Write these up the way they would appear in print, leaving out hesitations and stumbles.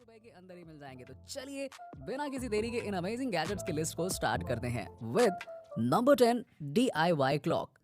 रुपए के अंदर ही मिल जाएंगे। तो चलिए बिना किसी देरी के इन अमेजिंग गैजेट्स की लिस्ट को स्टार्ट करते हैं विद नंबर 10 DIY क्लॉक।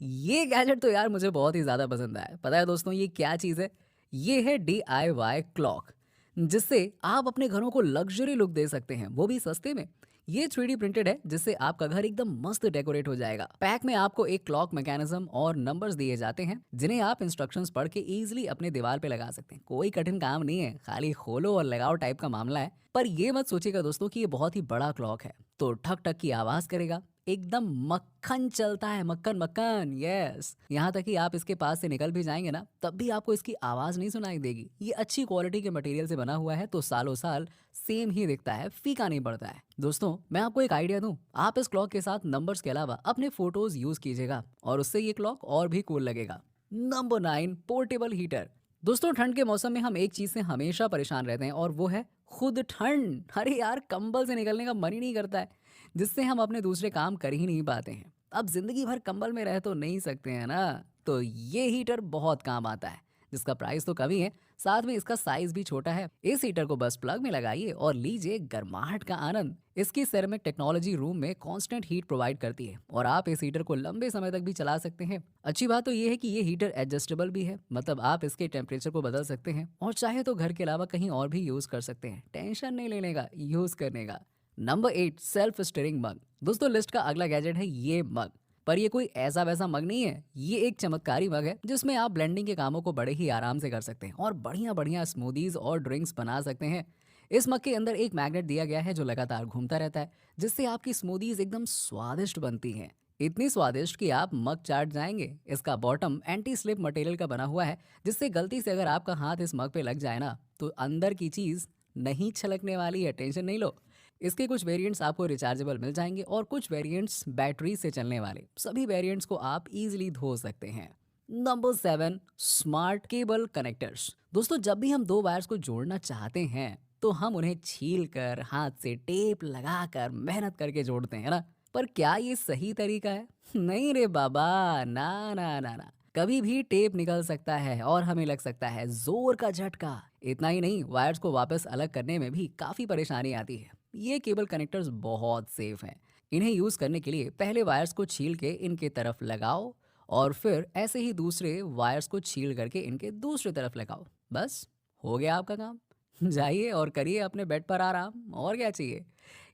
ये गैजेट तो यार मुझे बहुत ही ज़्यादा पसंद आया। पता है दोस्तों ये क्या चीज़ है? ये है DIY क्लॉक, जिससे आप अपने घरों को लग्जरी लुक दे सकते हैं, वो भी सस्ते में। ये 3D प्रिंटेड है, जिससे आपका घर एकदम मस्त डेकोरेट हो जाएगा। पैक में आपको एक क्लॉक मैकेनिज्म और नंबर्स दिए जाते हैं, जिन्हें आप इंस्ट्रक्शंस पढ़ के इजीली अपने दीवार पे लगा सकते हैं। कोई कठिन काम नहीं है, खाली खोलो और लगाओ टाइप का मामला है। पर ये मत सोचिएगा दोस्तों कि ये बहुत ही बड़ा क्लॉक है तो ठक ठक की आवाज करेगा। एकदम मक्खन चलता है, मक्खन मक्खन, यस। यहाँ तक कि आप इसके पास से निकल भी जाएंगे ना, तब भी आपको इसकी आवाज नहीं सुनाई देगी। ये अच्छी क्वालिटी के मटेरियल से बना हुआ है, तो सालों साल सेम ही दिखता है, फीका नहीं पड़ता है। दोस्तों मैं आपको एक आइडिया दूं, आप इस क्लॉक के साथ नंबर्स के अलावा अपने फोटोज यूज कीजिएगा और उससे ये क्लॉक और भी कूल लगेगा। Number 9 portable heater. दोस्तों ठंड के मौसम में हम एक चीज से हमेशा परेशान रहते हैं और वो है खुद ठंड। अरे यार कंबल से निकलने का मन ही नहीं करता है, जिससे हम अपने दूसरे काम कर ही नहीं पाते हैं। अब जिंदगी भर कंबल में रह तो नहीं सकते हैं ना, तो ये हीटर बहुत काम आता है, जिसका प्राइस तो कम ही है, साथ में इसका साइज भी छोटा है। इस हीटर को बस प्लग में लगाइए और लीजिए गर्माहट का आनंद। इसकी सेरेमिक टेक्नोलॉजी रूम में कांस्टेंट हीट प्रोवाइड करती है और आप इस हीटर को लंबे समय तक भी चला सकते हैं। अच्छी बात तो ये है कि ये हीटर एडजस्टेबल भी है, मतलब आप इसके टेम्परेचर को बदल सकते हैं और चाहे तो घर के अलावा कहीं और भी यूज कर सकते हैं। टेंशन नहीं लेने का यूज करने का। नंबर 8 सेल्फ स्टीयरिंग मग। दोस्तों लिस्ट का अगला गैजेट है ये मग। पर ये कोई ऐसा वैसा मग नहीं है, ये एक चमत्कारी मग है जिसमें आप ब्लेंडिंग के कामों को बड़े ही आराम से कर सकते हैं और बढ़िया बढ़िया स्मूदीज और ड्रिंक्स बना सकते हैं। इस मग के अंदर एक मैग्नेट दिया गया है जो लगातार घूमता रहता है, जिससे आपकी स्मूदीज एकदम स्वादिष्ट बनती हैं। इतनी स्वादिष्ट कि आप मग चाट जाएंगे। इसका बॉटम एंटी स्लिप मटेरियल का बना हुआ है, जिससे गलती से अगर आपका हाथ इस मग पे लग जाए ना, तो अंदर की चीज नहीं छलकने वाली है, टेंशन नहीं लो। इसके कुछ वेरिएंट्स आपको रिचार्जेबल मिल जाएंगे और कुछ वेरिएंट्स बैटरी से चलने वाले। सभी वेरिएंट्स को आप इजीली धो सकते हैं। Number 7 smart cable connectors. दोस्तों जब भी हम दो वायर्स को जोड़ना चाहते हैं तो हम उन्हें छील कर, हाथ से टेप लगाकर, मेहनत करके जोड़ते हैं ना। पर क्या ये सही तरीका है? नहीं रे बाबा, ना ना ना ना। कभी भी टेप निकल सकता है और हमें लग सकता है जोर का झटका। इतना ही नहीं, वायर्स को वापस अलग करने में भी काफी परेशानी आती है। ये केबल कनेक्टर्स बहुत सेफ हैं। इन्हें यूज करने के लिए पहले वायर्स को छील के इनके तरफ लगाओ और फिर ऐसे ही दूसरे वायर्स को छील करके इनके दूसरी तरफ लगाओ। बस हो गया आपका काम। जाइए और करिए अपने बेड पर आराम, और क्या चाहिए।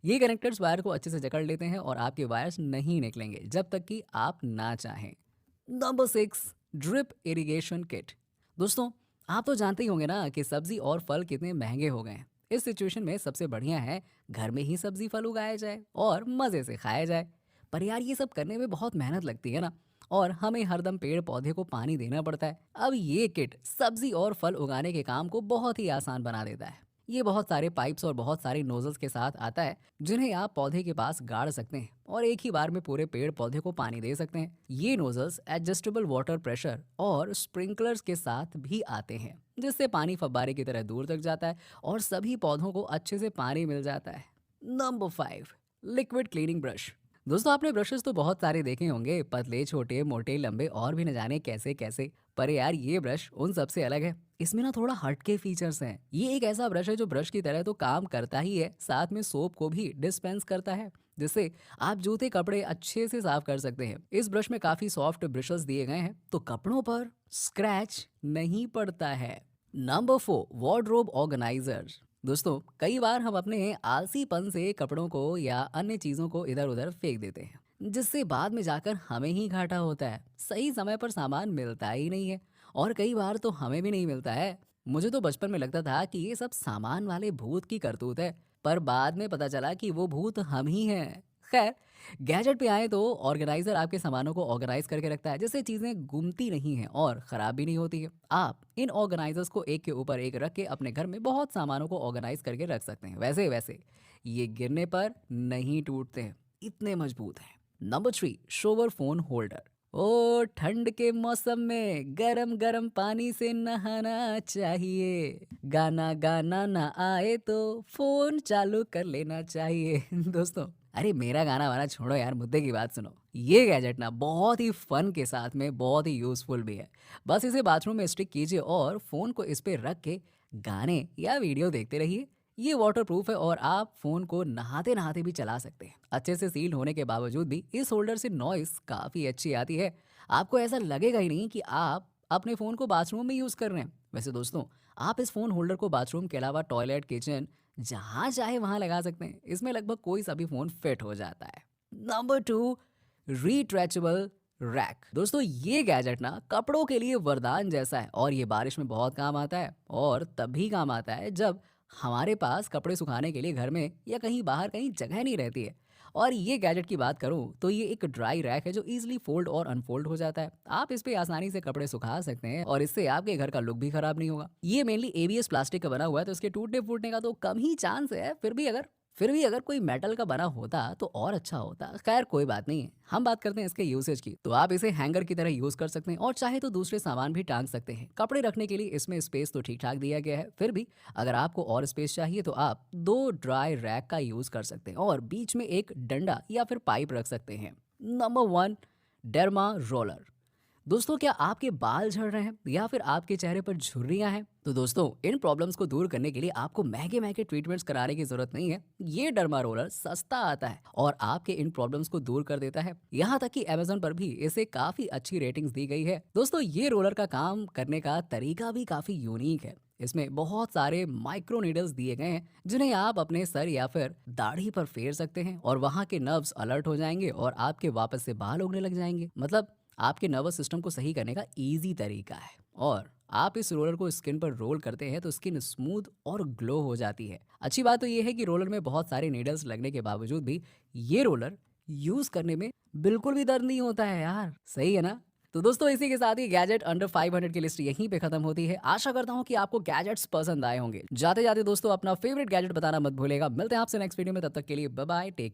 ये कनेक्टर्स वायर को अच्छे से जकड़ लेते हैं और आपके वायर्स नहीं निकलेंगे जब तक कि आप ना चाहें। Number 6 drip irrigation kit. दोस्तों आप तो जानते ही होंगे ना कि सब्जी और फल कितने महंगे हो गए हैं। इस सिचुएशन में सबसे बढ़िया है घर में ही सब्जी फल उगाया जाए और मजे से खाया जाए। पर यार ये सब करने में बहुत मेहनत लगती है ना, और हमें हरदम पेड़ पौधे को पानी देना पड़ता है। अब ये किट सब्जी और फल उगाने के काम को बहुत ही आसान बना देता है। ये बहुत सारे पाइप्स और बहुत सारे नोजल्स के साथ आता है, जिन्हें आप पौधे के पास गाड़ सकते हैं और एक ही बार में पूरे पेड़ पौधे को पानी दे सकते हैं। ये नोजल्स एडजस्टेबल वाटर प्रेशर और स्प्रिंकलर्स के साथ भी आते हैं, जिससे पानी फव्वारे की तरह दूर तक जाता है और सभी पौधों को अच्छे से पानी मिल जाता है। Number 5 liquid cleaning brush. दोस्तों आपने ब्रशेस तो बहुत सारे देखे होंगे, पतले, छोटे, मोटे, लंबे और भी न जाने कैसे कैसे। पर यार ये ब्रश उन सबसे अलग है। इसमें ना थोड़ा हटके फीचर्स हैं। ये एक ऐसा ब्रश है जो ब्रश की तरह तो काम करता ही है, साथ में सोप को भी डिस्पेंस करता है, जिससे आप जूते कपड़े अच्छे से साफ कर सकते हैं। इस ब्रश में काफी सॉफ्ट ब्रशेस दिए गए हैं, तो कपड़ों पर स्क्रैच नहीं पड़ता है। Number 4 wardrobe organiser. दोस्तों कई बार हम अपने आलसीपन से कपड़ों को या अन्य चीजों को इधर उधर फेंक देते हैं, जिससे बाद में जाकर हमें ही घाटा होता है। सही समय पर सामान मिलता ही नहीं है और कई बार तो हमें भी नहीं मिलता है। मुझे तो बचपन में लगता था कि ये सब सामान वाले भूत की करतूत है, पर बाद में पता चला कि वो भूत हम ही हैं। खैर, गैजेट पे आए तो ऑर्गेनाइजर आपके सामानों को ऑर्गेनाइज करके रखता है, जिससे चीजें गुमती नहीं हैं और खराब भी नहीं होती है। आप इन ऑर्गेनाइजर्स को एक के ऊपर एक रख के अपने घर में बहुत सामानों को ऑर्गेनाइज करके रख सकते हैं। वैसे वैसे ये गिरने पर नहीं टूटते हैं, इतने मजबूत हैं। Number 3 shower phone holder. ओ ठंड के मौसम में गरम गरम पानी से नहाना चाहिए, गाना गाना ना आए तो फोन चालू कर लेना चाहिए। दोस्तों अरे मेरा गाना वाना छोड़ो यार, मुद्दे की बात सुनो। ये गैजेट ना बहुत ही फन के साथ में बहुत ही यूजफुल भी है। बस इसे बाथरूम में स्टिक कीजिए और फोन को इस पे रख के गाने या वीडियो देखते रहिए। ये वाटरप्रूफ है और आप फोन को नहाते नहाते भी चला सकते हैं। अच्छे से सील होने के बावजूद भी इस होल्डर से नॉइस काफी अच्छी आती है। आपको ऐसा लगेगा ही नहीं कि आप अपने फोन को बाथरूम में यूज कर रहे हैं। वैसे दोस्तों, आप इस फोन होल्डर को बाथरूम के अलावा टॉयलेट, किचन, जहां चाहे वहां लगा सकते हैं। इसमें लगभग कोई सा भी फोन फिट हो जाता है। Number 2, retractable rack. दोस्तों, ये गैजेट ना कपड़ों के लिए वरदान जैसा है और ये बारिश में बहुत काम आता है और तभी काम आता है जब हमारे पास कपड़े सुखाने के लिए घर में या कहीं बाहर कहीं जगह नहीं रहती है। और ये गैजेट की बात करूं तो ये एक ड्राई रैक है जो इजीली फोल्ड और अनफोल्ड हो जाता है। आप इस पे आसानी से कपड़े सुखा सकते हैं और इससे आपके घर का लुक भी खराब नहीं होगा। ये मेनली एबीएस प्लास्टिक का बना हुआ है तो इसके टूटने फूटने का तो कम ही चांस है। फिर भी अगर कोई मेटल का बना होता तो और अच्छा होता। खैर कोई बात नहीं है, हम बात करते हैं इसके यूसेज की। तो आप इसे हैंगर की तरह यूज कर सकते हैं और चाहे तो दूसरे सामान भी टांग सकते हैं। कपड़े रखने के लिए इसमें स्पेस तो ठीक ठाक दिया गया है। फिर भी अगर आपको और स्पेस चाहिए तो आप 2 ड्राई रैक का यूज कर सकते हैं और बीच में एक डंडा या फिर पाइप रख सकते हैं। Number 1, derma roller. दोस्तों, क्या आपके बाल झड़ रहे हैं या फिर आपके चेहरे पर झुर्रियां हैं? तो दोस्तों, इन प्रॉब्लम्स को दूर करने के लिए आपको महंगे महंगे ट्रीटमेंट्स कराने की जरूरत नहीं है। ये डर्मा रोलर सस्ता आता है और आपके इन प्रॉब्लम्स को दूर कर देता है। यहाँ तक कि अमेजोन पर भी इसे काफी अच्छी रेटिंग्स दी गई है। दोस्तों, ये रोलर का काम करने का तरीका भी काफी यूनिक है। इसमें बहुत सारे माइक्रो नीडल्स दिए गए हैं जिन्हें आप अपने सर या फिर दाढ़ी पर फेर सकते हैं और वहां के नर्व्स अलर्ट हो जाएंगे और आपके वापस से बाल उगने लग जाएंगे। मतलब आपके नर्वस सिस्टम को सही करने का इजी तरीका है। और आप इस रोलर को स्किन पर रोल करते हैं तो स्किन स्मूथ और ग्लो हो जाती है। अच्छी बात तो ये है कि रोलर में बहुत सारे नीडल्स लगने के बावजूद भी ये रोलर यूज करने में बिल्कुल भी दर्द नहीं होता है यार। सही है ना? तो दोस्तों, इसी के साथ ही गैजेट अंडर 500 की लिस्ट यहीं पे खत्म होती है। आशा करता हूँ कि आपको गैजेट्स पसंद आए होंगे। जाते जाते दोस्तों, अपना फेवरेट गैजेट बताना मत भूलेगा। मिलते हैं आपसे नेक्स्ट वीडियो में, तब तक के लिए बाय बाय, टेक केयर।